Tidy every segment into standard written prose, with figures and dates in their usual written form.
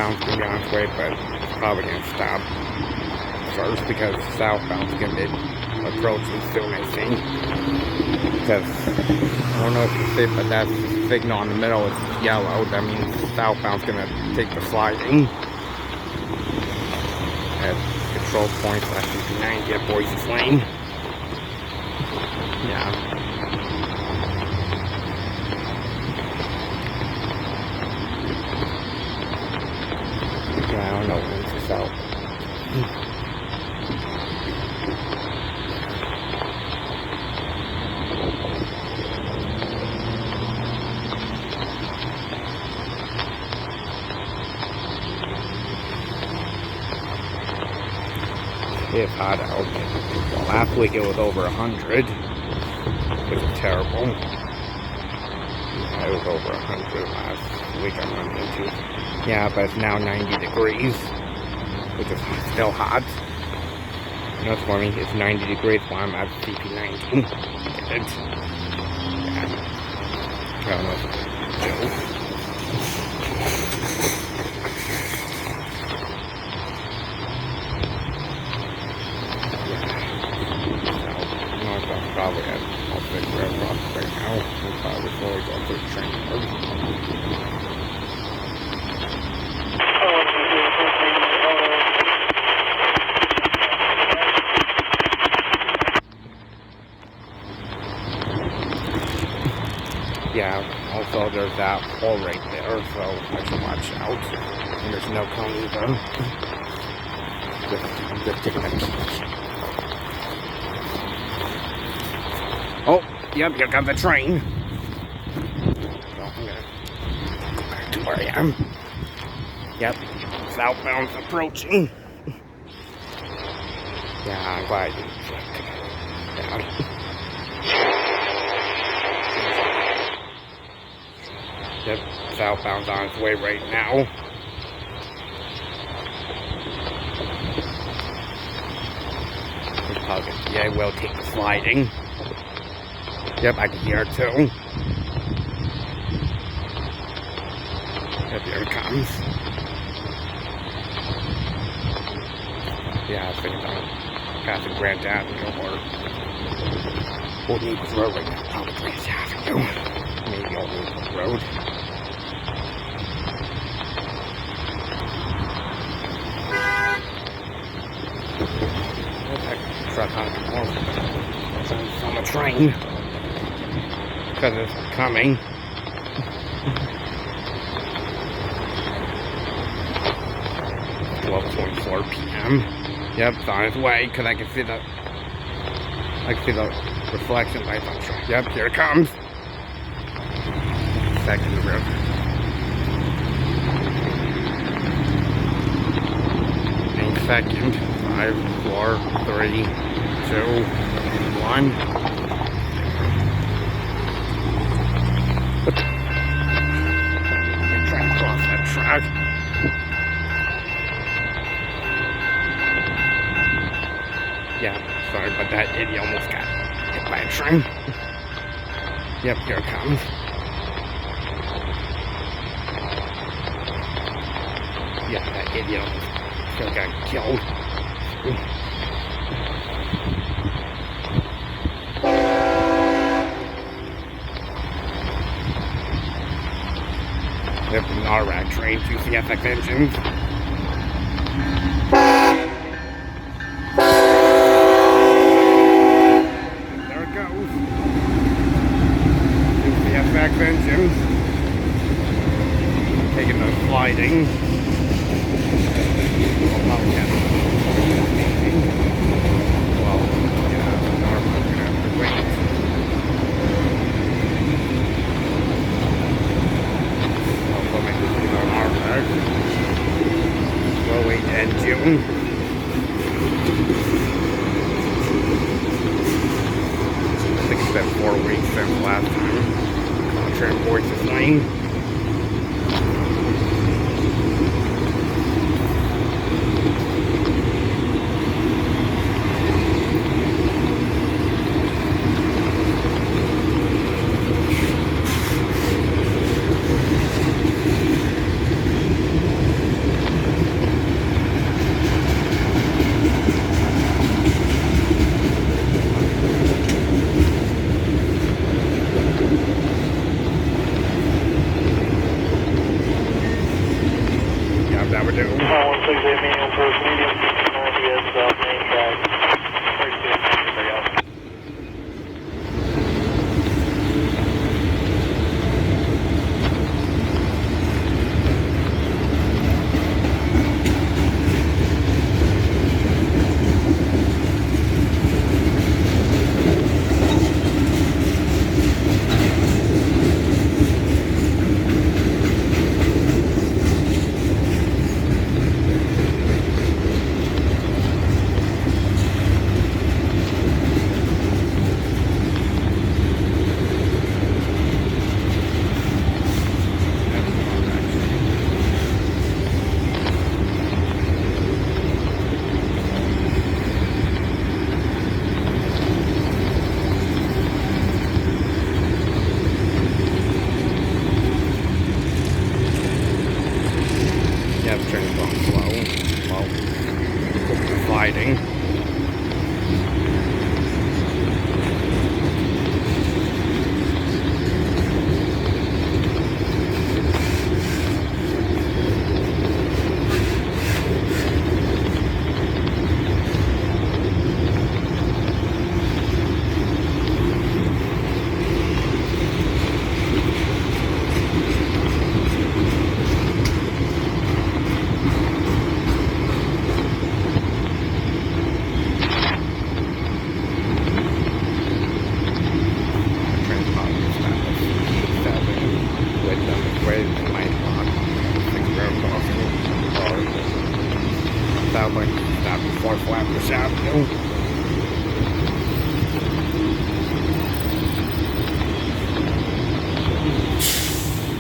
northbound's going to be on its way, but it's probably going to stop first because southbound's going to be approaching soon, I think. Because, I don't know if you see it, but that signal in the middle is yellow. That means southbound's going to take the sliding. At control point / CP-90 at Boices Lane. Yeah. I don't know when this is out. It's hot out. Well, last week it was over 100. It was terrible. Yeah, it was over 100 last week I went into. Yeah, but it's now 90 degrees, which is still hot. You know what's funny? It's 90 degrees while I'm at CP-90. Get it? Yeah. I don't know what to do. Probably at Ulster Avenue right now. We'll probably before we go to the train yard. Yeah, also there's that hole right there, so I should watch out. And there's no cone either. Just taking a peek. Oh, yep, here comes the train. So I'm gonna go back to where I am. Yep, southbound's approaching. Yeah, I'm glad you checked that. Yep, southbound's on its way right now. Yeah, it will take the sliding. Yep, I can hear it too. Yep, here it comes. Yeah, I think I'm passing Grand Avenue or Old Naples Road right now. Probably Grand Avenue. Maybe Old Naples Road. Truck on the train. Because it's coming. It's 12:24 p.m. Yep, it's on its way because I can see the reflection lights on track. Yep, here it comes. Second road. In second. 5, 4, 3, 2, 1. Trying to cross that track. Yeah, sorry about that. It almost got hit by a train. Yep, here it comes. Yeah, that idiot almost got killed. Yep, an Autorack train, 2 CSX engines. There it goes. 2 CSX engines. Taking the sliding. June. I think it's been 4 weeks since last time. Contract Boices Lane. siding. Ulster Avenue.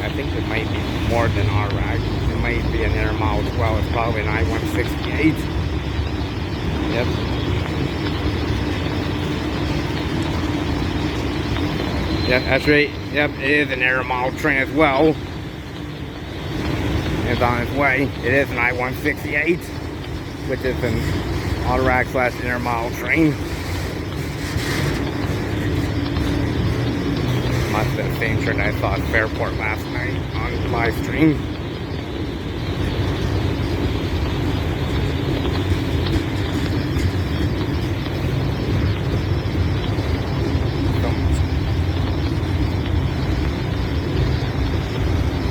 I think it might be more than Autorack. It might be an Intermodel as well. It's probably an I-168. Yep. Yep, that's right. Yep, it is an Intermodel train as well. It's on its way. It is an I-168, which is an Autorack / Intermodel train. Must have been the same train I saw at Fairport last night on live stream.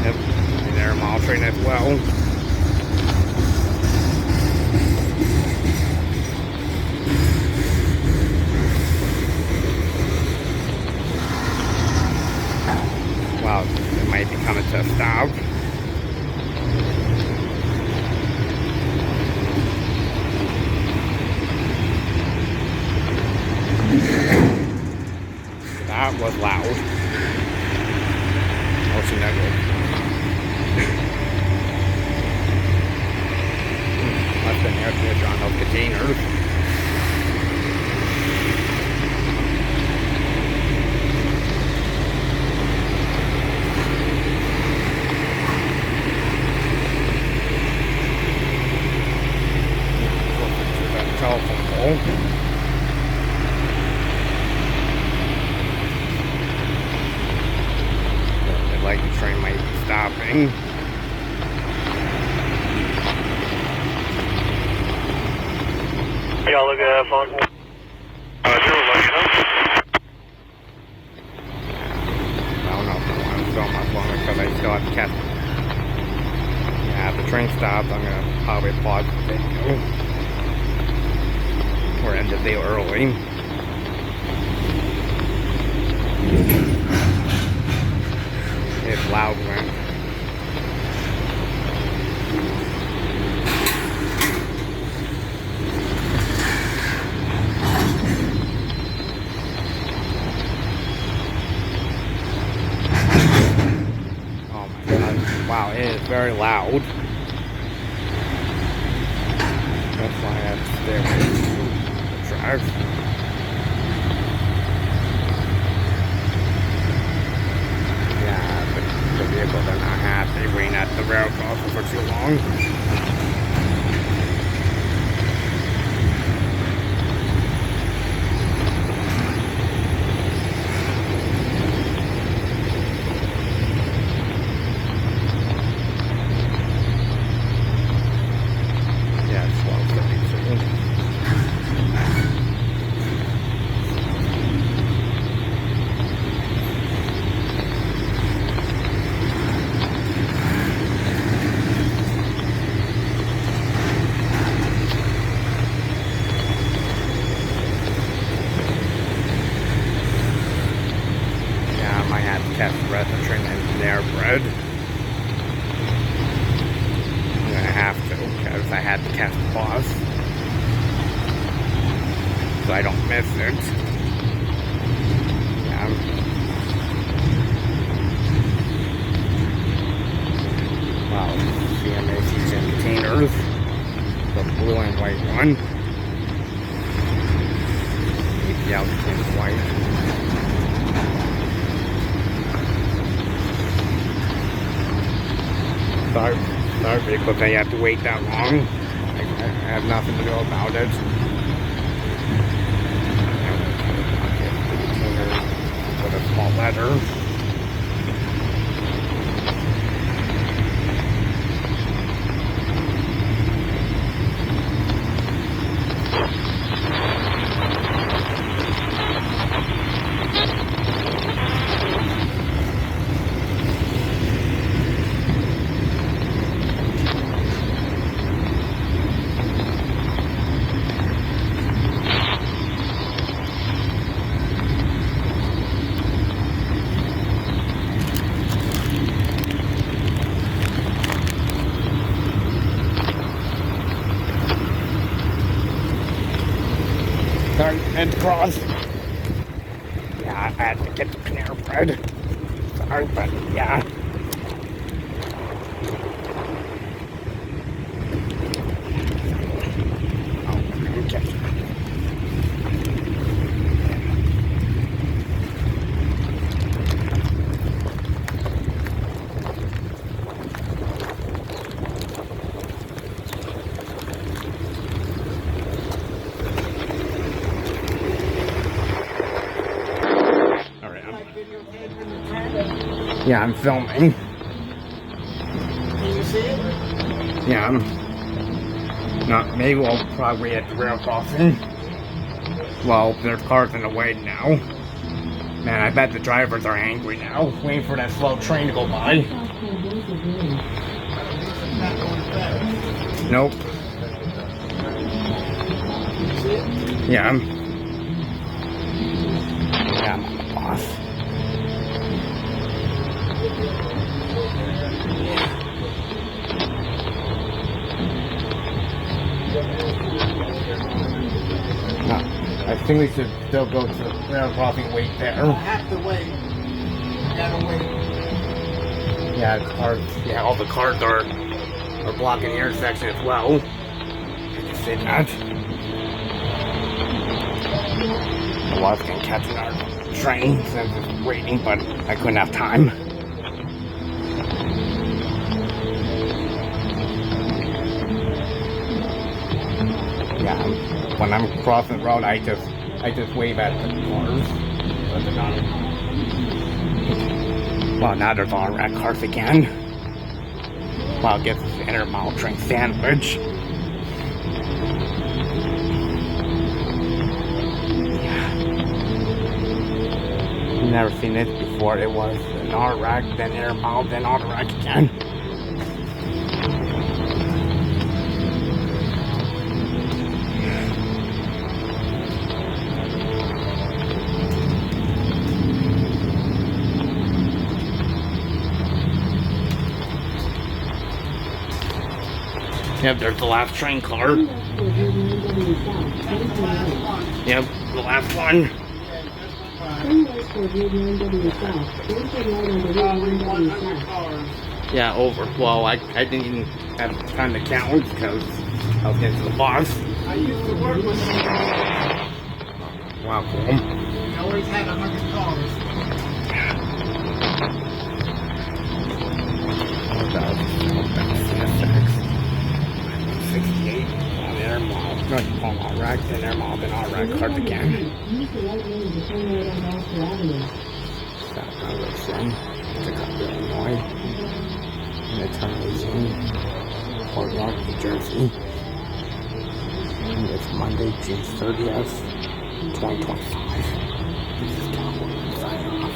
Yep, an Intermodel train as well. Wow, it might be coming to a stop. That was loud. Also negative. Must have been air conditioner on those containers. Telephone pole. Looks like the train might be stopping. Y'all look at that phone. Sure, let me know. I don't know if I want to film my phone because I still have to catch it. Yeah, if the train stops, I'm going to probably pause the video. Or end the video early. It's loud, man. Oh my god. Wow, it is very loud. That's why I have to stay away from the drive. Yeah, the vehicle does not have to wait at the rail crossing for too long. Yeah, it's 12:32. Yeah, I might have to catch the rest of the train at Panera Bread. I'm gonna have to, because I had to catch the bus. So I don't miss it. Yeah. Wow, CMAC's in containers. The blue and white one. The altitude is white. Sorry vehicles, I have to wait that long. I have nothing to do about it. With a small letter. Sorry, and cross. Yeah, I had to get the Panera Bread. Sorry, but yeah. Oh, okay. Yeah, I'm filming. Can you see it? Yeah, not maybe we'll probably at the rail crossing. Well, there's cars in the way now. Man, I bet the drivers are angry now, waiting for that slow train to go by. Nope. Yeah, yeah, I'm the boss. No, I think we should still go to the rail crossing and wait there. I have to wait. You gotta wait. Yeah, cars. Yeah, all the cars are blocking the intersection as well. I just say that. I was gonna catch another train since it's waiting, but I couldn't have time. Yeah, when I'm crossing the road, I just wave at the cars, but they're not. Well, now there's Autorack cars again. Well, I guess it's the Intermodel train sandwich. Yeah. Never seen this before. It was an Autorack, then Intermodel, then Autorack again. Yep, there's the last train car. Yep, the last one. Yeah, over. Well, I didn't even have time to count because I was getting to the bus. I used to work with them. Wow, cool. I always had 100 cars. CSX 68 on Intermodel. No, you call them Autorack, then Intermodel, then Autorack cars again. Southbound Lane, pick up Illinois, and the terminal zone, Fort York, New Jersey. And it's Monday, June 30th, 2025. This is Cowboy signing off.